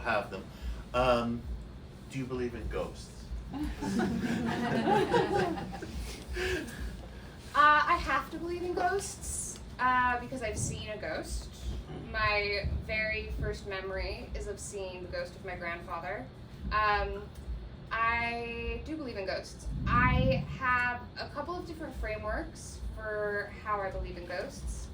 have them. Do you believe in ghosts? I have to believe in ghosts because I've seen a ghost. My very first memory is of seeing the ghost of my grandfather. I do believe in ghosts. I have a couple of different frameworks for how I believe in ghosts.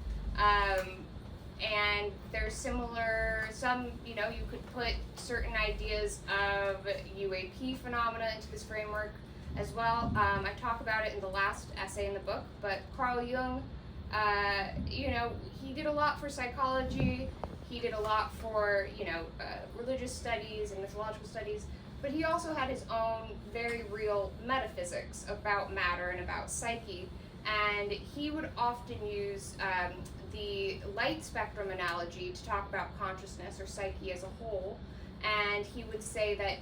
And they're similar, some, you could put certain ideas of UAP phenomena into this framework as well. I talk about it in the last essay in the book, but Carl Jung, he did a lot for psychology, he did a lot for, religious studies and mythological studies, but he also had his own very real metaphysics about matter and about psyche, and he would often use the light spectrum analogy to talk about consciousness or psyche as a whole, and he would say that,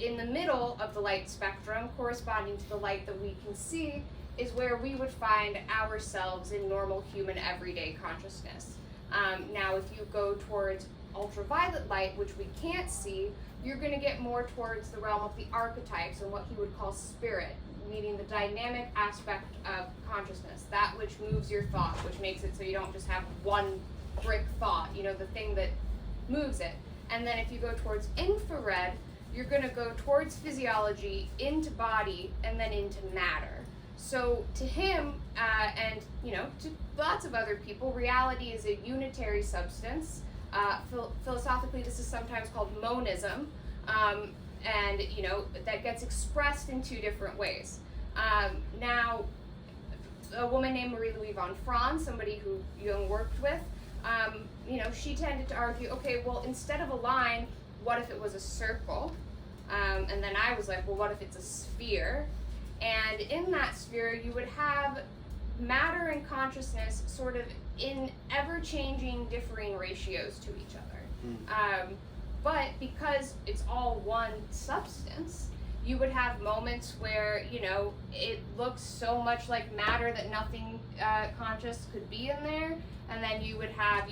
in the middle of the light spectrum, corresponding to the light that we can see, is where we would find ourselves in normal human everyday consciousness. Now, if you go towards ultraviolet light, which we can't see, you're going to get more towards the realm of the archetypes and what he would call spirit, meaning the dynamic aspect of consciousness, that which moves your thought, which makes it so you don't just have one brick thought, the thing that moves it. And then if you go towards infrared, you're going to go towards physiology, into body, and then into matter. So to him, and to lots of other people, reality is a unitary substance. Philosophically, this is sometimes called monism, and that gets expressed in two different ways. Now, a woman named Marie-Louise von Franz, somebody who Jung worked with, she tended to argue, okay, well, instead of a line, what if it was a circle? And then I was like, well, what if it's a sphere? And in that sphere, you would have matter and consciousness sort of in ever-changing, differing ratios to each other. But because it's all one substance, you would have moments where, it looks so much like matter that nothing conscious could be in there. And then you would have,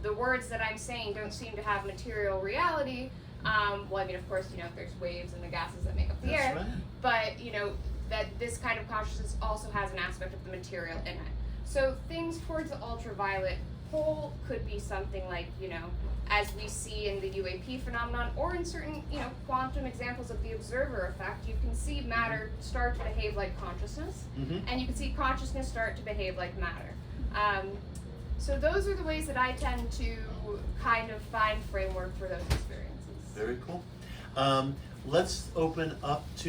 the words that I'm saying don't seem to have material reality. Of course, there's waves and the gases that make up the air. Right. But, that this kind of consciousness also has an aspect of the material in it. So things towards the ultraviolet pole could be something like, as we see in the UAP phenomenon, or in certain, quantum examples of the observer effect, you can see matter start to behave like consciousness, and you can see consciousness start to behave like matter. So those are the ways that I tend to kind of find framework for those experiences. Very cool. Let's open up to